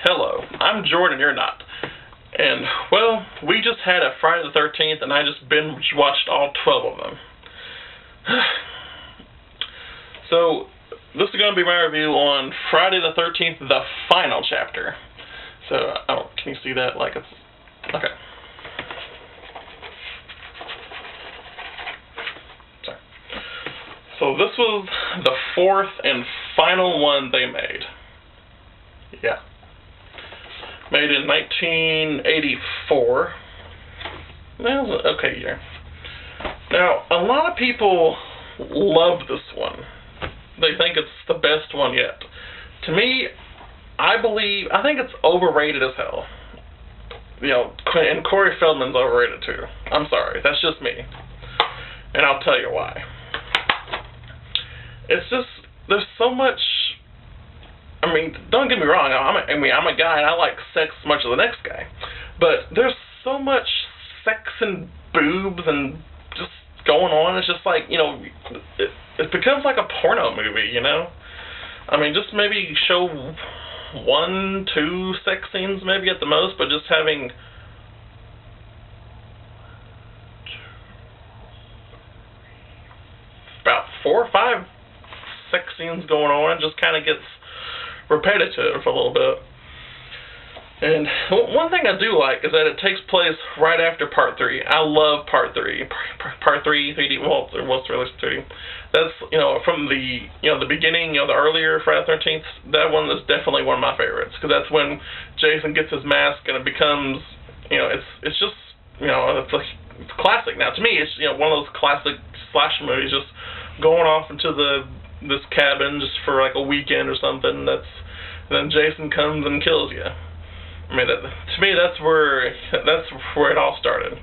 Hello, I'm Jordan, you're not. And, well, we just had a Friday the 13th, and I just binge watched all 12 of them. So, this is going to be my review on Friday the 13th, the final chapter. So, can you see that? Like, it's... Okay. Sorry. So, this was the fourth and final one they made. Yeah. Made in 1984. That was an okay year. Now, a lot of people love this one. They think it's the best one yet. To me, I think it's overrated as hell. You know, and Corey Feldman's overrated too. I'm sorry, that's just me. And I'll tell you why. It's just, there's so much... I mean, don't get me wrong, I'm a guy and I like sex as much as the next guy. But there's so much sex and boobs and just going on. It's just like, you know, it becomes like a porno movie, you know? I mean, just maybe show 1, 2 sex scenes maybe at the most, but just having... about 4 or 5 sex scenes going on. It just kind of gets repetitive a little bit. And one thing I do like is that it takes place right after Part 3. I love Part 3. Part 3, 3D, well, it was released 3D. That's, you know, from the, you know, the beginning, you know, the earlier Friday the 13th, that one is definitely one of my favorites, because that's when Jason gets his mask and it becomes, you know, it's just, you know, it's classic. Now, to me, it's, you know, one of those classic slasher movies, just going off into this cabin just for like a weekend or something. Then Jason comes and kills you. I mean, to me, that's where it all started.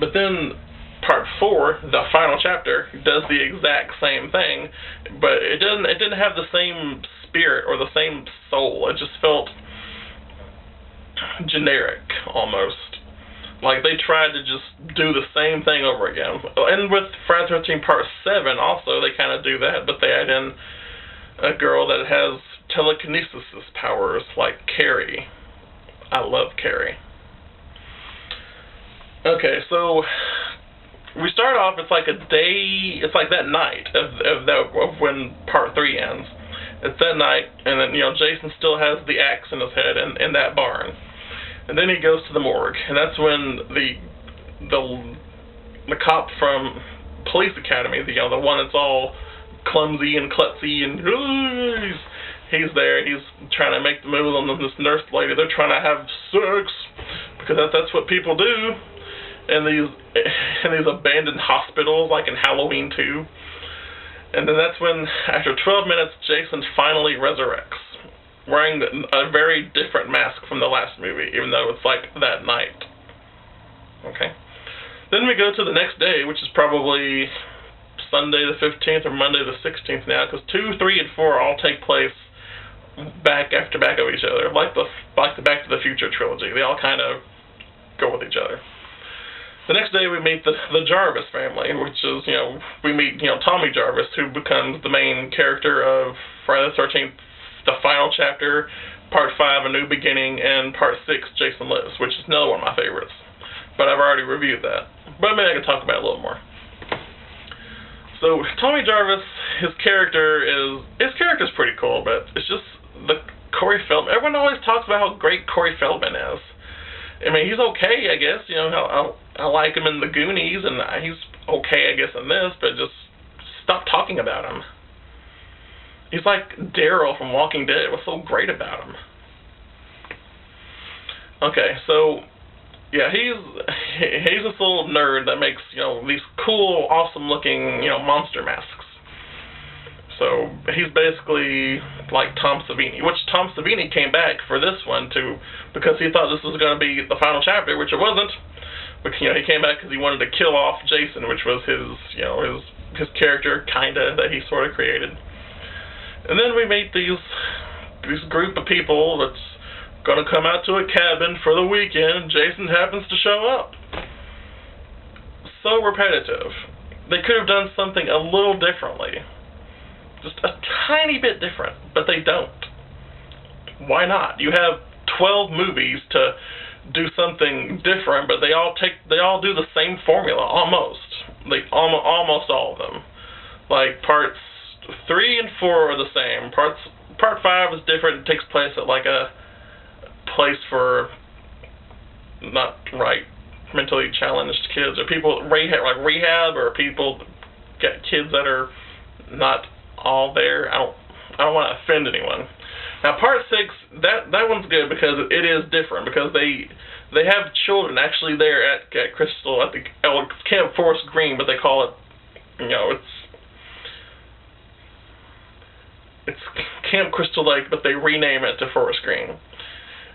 But then Part 4, the final chapter, does the exact same thing, but it didn't have the same spirit or the same soul. It just felt generic almost. Like they tried to just do the same thing over again. And with Friday the 13th Part 7 also, they kind of do that, but they add in a girl that has telekinesis powers, like Carrie. I love Carrie. Okay, so we start off, it's like a day, it's like that night of when Part 3 ends. It's that night, and then, you know, Jason still has the axe in his head in that barn. And then he goes to the morgue, and that's when the cop from Police Academy, you know, the one that's all clumsy and klutzy and he's there. He's trying to make the move on this nurse lady. They're trying to have sex because that's what people do in these abandoned hospitals, like in Halloween 2. And then that's when, after 12 minutes, Jason finally resurrects, wearing a very different mask from the last movie, even though it's like that night. Okay. Then we go to the next day, which is probably Sunday the 15th or Monday the 16th now, because 2, 3, and 4 all take place back after back of each other, like the Back to the Future trilogy. They all kind of go with each other. The next day we meet the Jarvis family, which is, you know, we meet, you know, Tommy Jarvis, who becomes the main character of Friday the 13th, the final chapter, Part 5, A New Beginning, and Part 6, Jason Lives, which is another one of my favorites. But I've already reviewed that. But maybe I can talk about it a little more. So Tommy Jarvis, his character's pretty cool, but it's just the Corey Feldman. Everyone always talks about how great Corey Feldman is. I mean, he's okay, I guess. You know, I like him in The Goonies, and he's okay, I guess, in this, but just stop talking about him. He's like Daryl from Walking Dead. What's so great about him? Okay, so yeah, he's this little nerd that makes, you know, these cool, awesome-looking, you know, monster masks. So he's basically like Tom Savini, which Tom Savini came back for this one too, because he thought this was going to be the final chapter, which it wasn't. But, you know, he came back because he wanted to kill off Jason, which was his, you know, his character kinda that he sort of created. And then we meet this group of people that's going to come out to a cabin for the weekend. Jason happens to show up. So repetitive. They could have done something a little differently. Just a tiny bit different, but they don't. Why not? You have 12 movies to do something different, but they all do the same formula almost. Almost all of them. Like parts 3 and 4 are the same. Part 5 is different. It takes place at like a place for not mentally challenged kids, or people rehab, or people get kids that are not all there. I don't want to offend anyone. Now part 6, that one's good because it is different, because they have children actually there at Crystal, at the Camp Forest Green, but they call it, it's Camp Crystal Lake, but they rename it to Forest Green.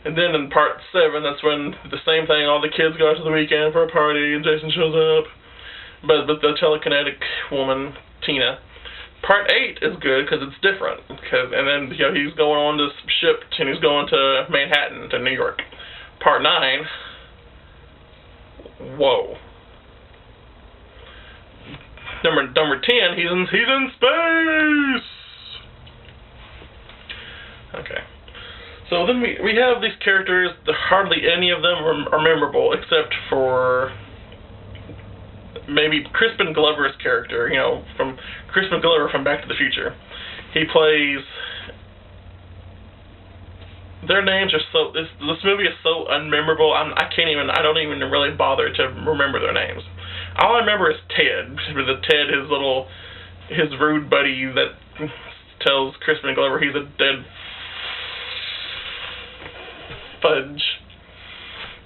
And then in part 7, that's when the same thing, all the kids go out to the weekend for a party, and Jason shows up. But the telekinetic woman, Tina. Part 8 is good because it's different. And then he's going on this ship, and he's going to Manhattan, to New York. Part 9, whoa. Number 10, he's in space. Okay. So then we have these characters. Hardly any of them are memorable, except for maybe Crispin Glover's character. From Crispin Glover from Back to the Future. He plays. Their names are so. This movie is so unmemorable. I don't even really bother to remember their names. All I remember is Ted. His rude buddy that tells Crispin Glover he's a dead fudge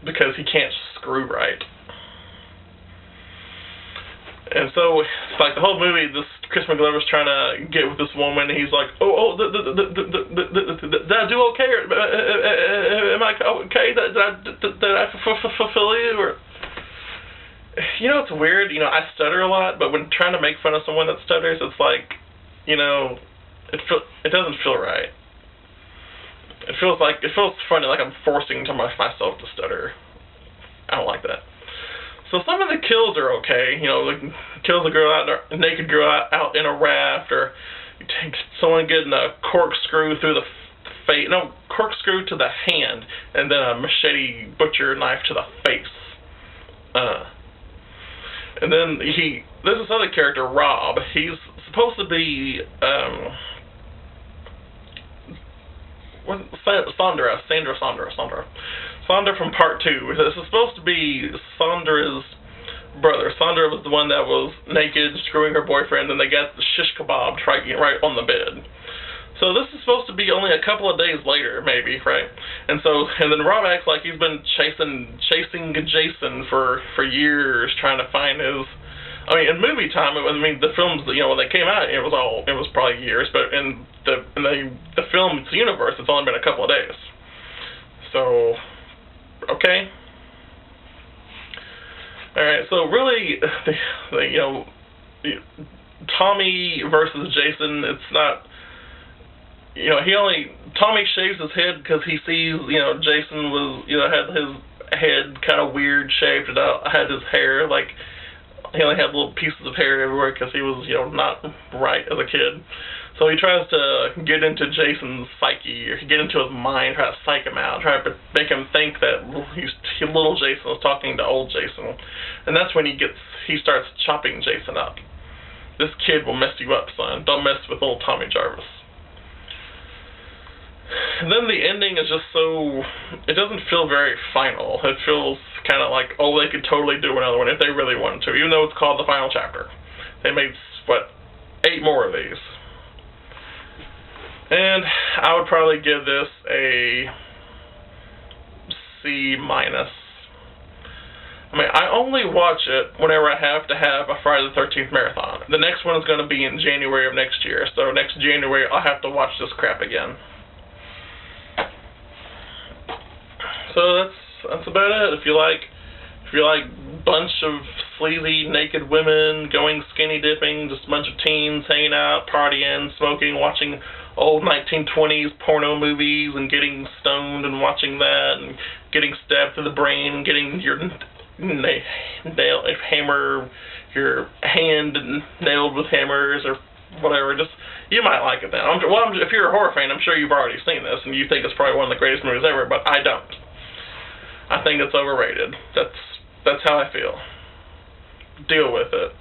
because he can't screw right. And so, it's like the whole movie, this Crispin Glover's trying to get with this woman, and he's like, did I do okay? Or, am I okay? Did I fulfill you? Or, it's weird. I stutter a lot, but when trying to make fun of someone that stutters, it's like, it doesn't feel right. It feels funny, like I'm forcing myself to stutter. I don't like that. So some of the kills are okay. Kills a naked girl out in a raft, or someone getting a corkscrew through the face. No, corkscrew to the hand, and then a machete butcher knife to the face. And then there's this other character, Rob. He's supposed to be Sandra from part 2. This is supposed to be Sandra's brother. Sandra was the one that was naked, screwing her boyfriend, and they got the shish kebab right on the bed. So this is supposed to be only a couple of days later, maybe, right? And then Rob acts like he's been chasing Jason for years, trying to find his. In movie time, the films, when they came out, it was probably years, but in the film's universe, it's only been a couple of days. So, okay. Alright, so really, Tommy versus Jason, it's not, Tommy shaves his head because he sees, Jason was, had his head kind of weird shaped, and had his hair, he only had little pieces of hair everywhere because he was, not right as a kid. So he tries to get into Jason's psyche, or get into his mind, try to psych him out, try to make him think that little Jason was talking to old Jason. And that's when he starts chopping Jason up. This kid will mess you up, son. Don't mess with little Tommy Jarvis. And then the ending is just it doesn't feel very final. It feels kind of like, they could totally do another one if they really wanted to, even though it's called the final chapter. They made, 8 more of these. And I would probably give this a C-. I only watch it whenever I have to have a Friday the 13th marathon. The next one is going to be in January of next year, so next January I'll have to watch this crap again. So that's about it. If you like bunch of sleazy naked women going skinny dipping, just a bunch of teens hanging out, partying, smoking, watching old 1920s porno movies and getting stoned and watching that and getting stabbed through the brain and getting your hand nailed with hammers, or whatever. Just you might like it then. If you're a horror fan, I'm sure you've already seen this and you think it's probably one of the greatest movies ever, but I don't. I think it's overrated. That's how I feel. Deal with it.